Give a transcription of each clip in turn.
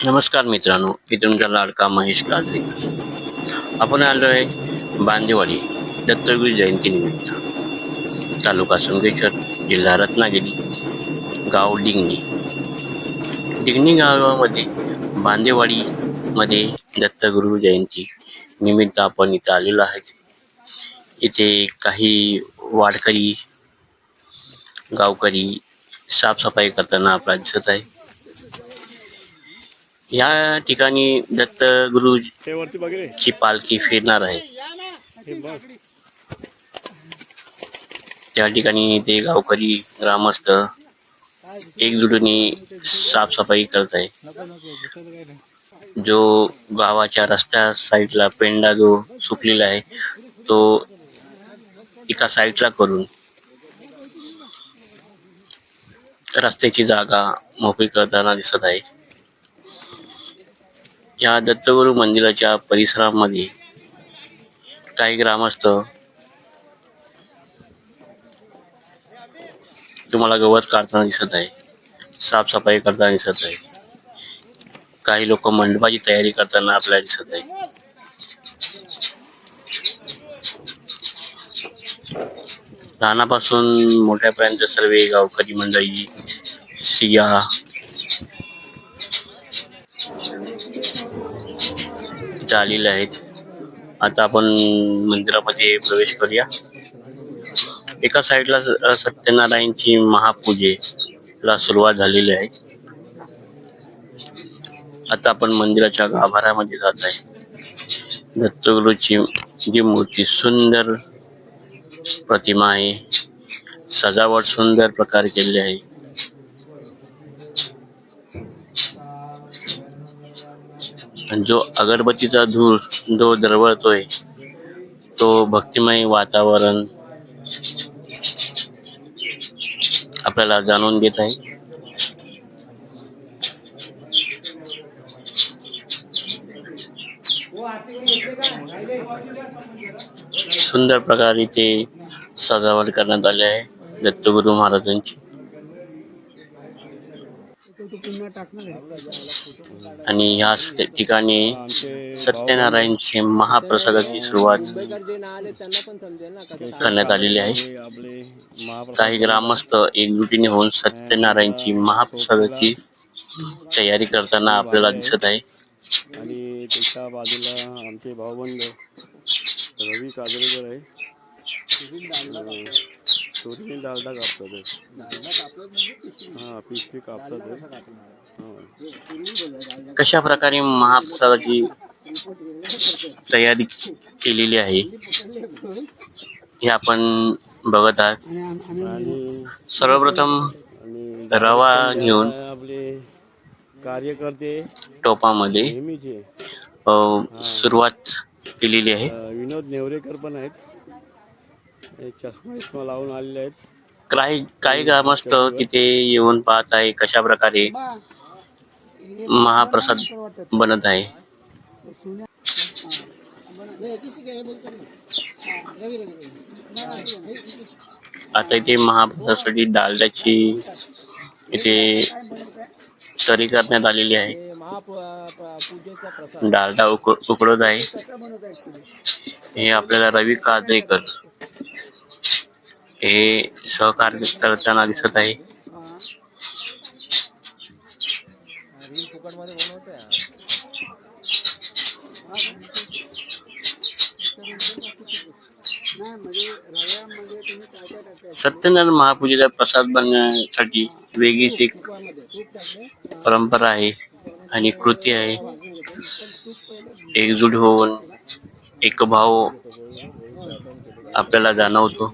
नमस्कार मित्रांनो, मी तुमचा लाडका महेश काझे. आपण आलो आहे बांदेवाडी दत्तगुरू जयंतीनिमित्त. तालुका संगमेश्वर, जिल्हा रत्नागिरी, गाव डिंगणी. डिंगणी गावामध्ये बांदेवाडीमध्ये दत्तगुरू जयंती निमित्त आपण इथं आलेलो आहे. इथे काही वारकरी, गावकरी साफसफाई करताना आपल्याला दिसत आहे. या ठिकाणी हे वरती बघ रे. दत्तगुरूची पालखी फिरणार आहे. हे बघ. त्या ठिकाणी ते गावकरी ग्रामस्थ एकजुटीने साफसफाई करत आहे. जो गावाच्या रस्त्या साईडला पेंडा जो सुकलेला आहे तो एका साईडला करून रस्त्याची जागा मोकळी करताना दिसत आहे. या दत्तगुरू मंदिराच्या परिसरामध्ये काही ग्रामस्थ तुम्हाला गवत काढताना दिसत आहे, साफसफाई करताना दिसत आहे. काही लोक मंडपाची तयारी करताना आपल्याला दिसत आहे. लहानापासून मोठ्यापर्यंत सर्व गावकरी मंडळी स्त्रिया इथे आलेले आहेत. आता आपण मंदिरामध्ये प्रवेश करूया. एका साईडला सत्यनारायणची महापूजेला सुरुवात झालेली आहे. आता आपण मंदिराच्या गाभाऱ्यामध्ये जात आहे. दत्तगुरूची जी मूर्ती सुंदर प्रतिमा आहे, सजावट सुंदर प्रकारे केलेली आहे. जो अगरबत्तीचा धूर जो दरवळतोय तो भक्तिमय वातावरण आपल्याला जाणून देत आहे. सुंदर प्रकारे ते सजावट करण्यात आले आहे दत्तगुरू महाराजांची. आणि या ठिकाणी सत्यनारायणचे महाप्रसादाची सुरुवात करण्यात आलेली आहे. काही ग्रामस्थ एकजुटीने होऊन सत्यनारायणची महाप्रसादाची तयारी करताना आपल्याला दिसत आहे. आणि त्याच्या बाजूला आमचे भाऊबंद रवी काजरेकर आहे. चोरीने डालडा कापतात. हा, पिशवी कापतात. कशा प्रकारे महाप्रसादाची तयारी केलेली आहे हे आपण बघत आहात. आणि सर्वप्रथम रवा घेऊन आपले कार्यकर्ते टोपामध्ये नेहमीचे सुरुवात केलेली आहे. विनोद नेवरेकर पण आहेत. चष्मा लावून आलेले आहेत. काही ग्रामस्थ तिथे येऊन पाहत आहे कशा प्रकारे महाप्रसाद बनत आहे. आता इथे महाप्रसादासाठी डालड्याची इथे तरी करण्यात आलेली आहे. डालडा उकडत आहे. हे आपल्याला रवी काजरेकर हे सहकार्य करताना दिसत आहे. सत्यनारायण महापूजेचा प्रसाद बनवण्यासाठी वेगळीच एक परंपरा आहे आणि कृती आहे. एकजूट होऊन एक भाव आपल्याला जाणवतो.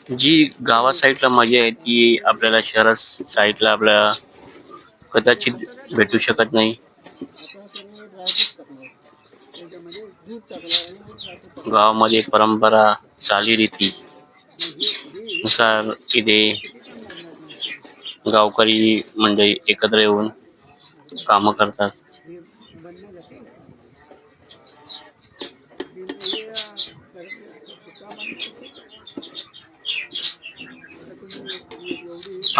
जी गावा साईडला मजा आहे ती आपल्याला शहरा साईडला आपल्याला कदाचित भेटू शकत नाही. गावामध्ये परंपरा चालीरीती नुसार इथे गावकरी मंडळी एकत्र येऊन काम करतात.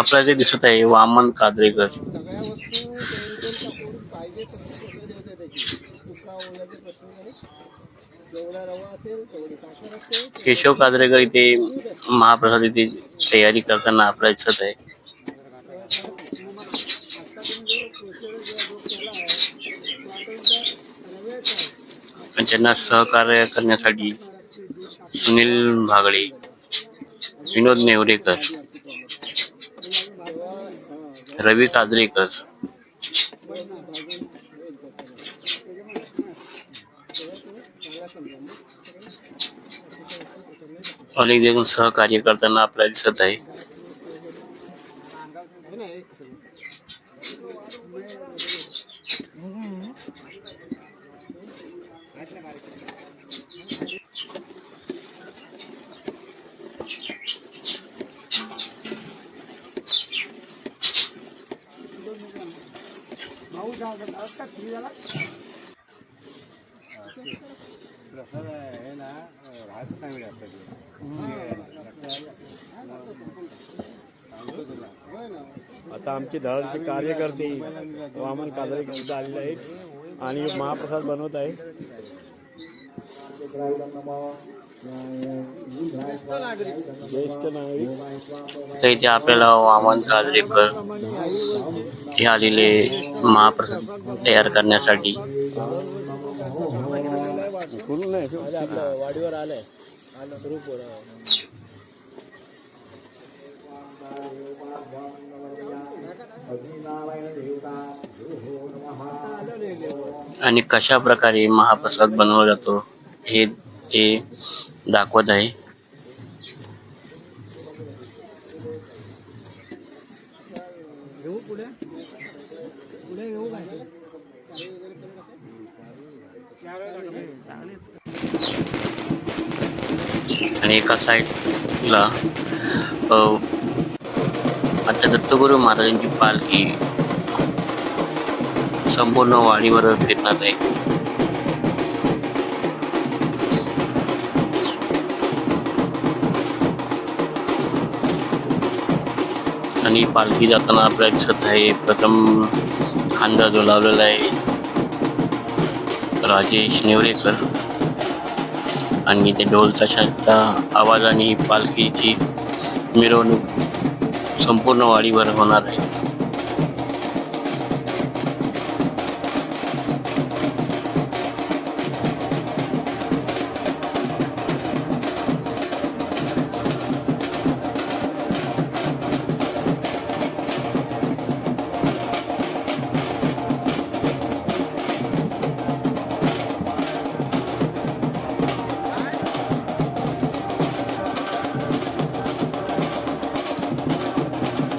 आपल्याला ते दिसत आहे वामन काजरेकर, सगळ्या वस्तू केमिकल पाहिजे तसं देते त्याची सुका ओल्याचे प्रश्न नाही. जेवढा रवा असेल तेवढी साखर असते. केशव काजरेकर इथे महाप्रसाद इथे तयारी करताना आपल्याला दिसत आहे. आणि त्यांना सहकार्य करण्यासाठी सुनील भागडे, विनोद नेवरेकर, रवी काजरेकर अनेक जण सहकार्य करताना आपल्याला दिसत आहे. आता आमचे धडचे कार्यकर्ते वामन काजरेकर सुद्धा आलेले आहेत आणि महाप्रसाद बनवत आहे. ज्येष्ठ नागरिक तर इथे आपल्याला वामन काजरेकर हे आलेले महाप्रसाद तयार करण्यासाठी. कुठून नाही आपल्या वाडीवर आलंय आणि कशा प्रकारे महाप्रसाद बनवला जातो हे ते दाखवत आहे. आणि एका साईडला आता दत्तगुरू महाराजांची पालखी संपूर्ण वाडीवर फिरणार आहे. आणि पालखी जाताना आपल्याला दिसत आहे प्रथम खांदा झुलावलेला आहे राजेश नेवरेकर आणि ते ढोल ताशाचा आवाजाने ही पालखीची मिरवणूक संपूर्ण वाडीभर होणार आहे.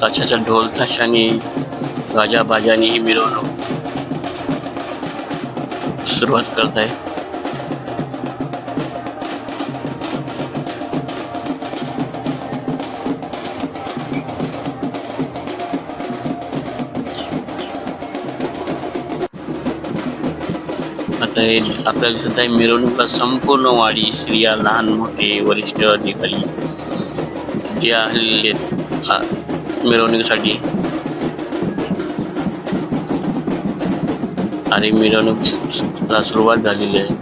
ताशाच्या ढोल ताशाने गाजाबाजाने ही मिरवणूक सुरुवात करत आहे. आता हे आपल्याला दिसत आहे मिरवणुकीला संपूर्ण वाडी स्त्रिया, लहान मोठे, वरिष्ठ अधिकारी जे आलेले मिरवणुकीसाठी आणि मिरवणूकला सुरुवात झालेली आहे.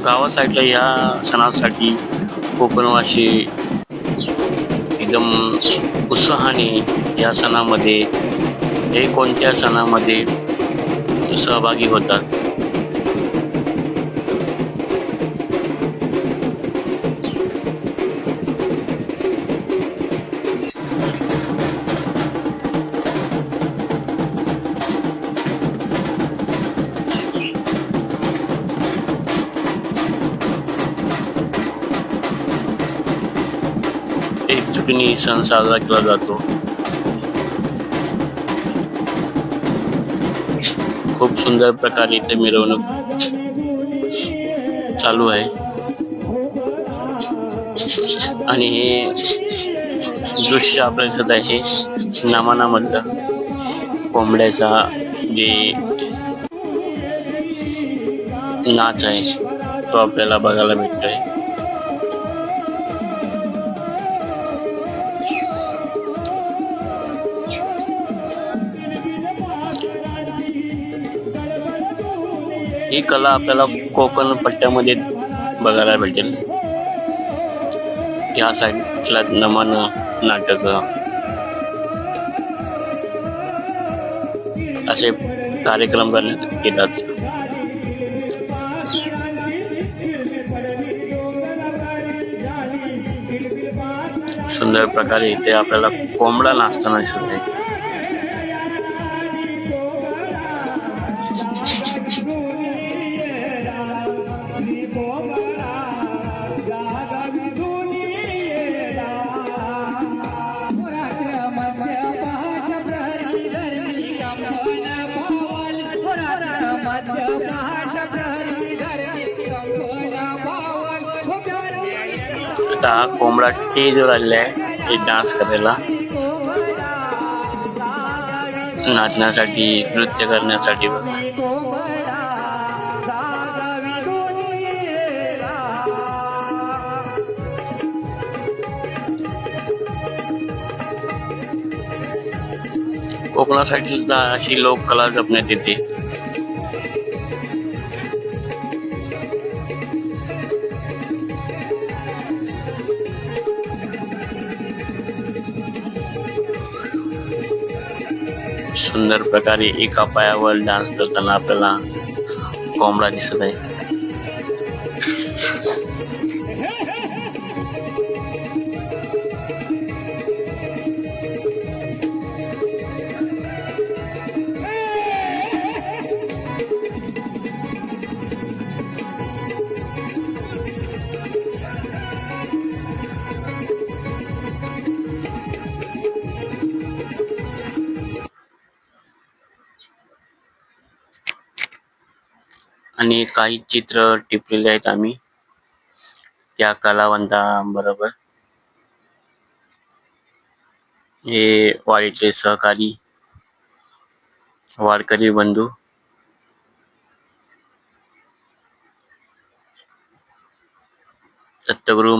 गावा साईडला या सणासाठी कोकणवासी एकदम उत्साहाने या सणामध्ये हे कोणत्या सणामध्ये सहभागी होतात. एकजुटीने सण साजरा केला जातो. खूप सुंदर प्रकारे इथे मिरवणूक चालू आहे. आणि हे दृश्य आपल्याला दिसत आहे नमनामधलं कोंबड्याचा जे नाच आहे तो आपल्याला बघायला भेटतोय. ही कला आपल्याला कोकण पट्ट्यामध्ये बघायला भेटेल. या साईडला नमन नाटक असे कार्यक्रम करण्यात येतात. सुंदर प्रकारे इथे आपल्याला कोंबडा नाचताना दिसत आहे. आता हा कोंबडा स्टेजवर आलेला आहे डान्स करायला, नाचण्यासाठी, नृत्य करण्यासाठी. कोकणासाठी सुद्धा अशी लोककला जपण्यात येते. सुंदर प्रकारे एका पायावर डान्स करताना आपल्याला कोंबडा दिसत आहे. आणि काही चित्र टिपलेले आहेत आम्ही त्या कलावंतांबरोबर. हे वाडीचे सहकारी वारकरी बंधू दत्तगुरु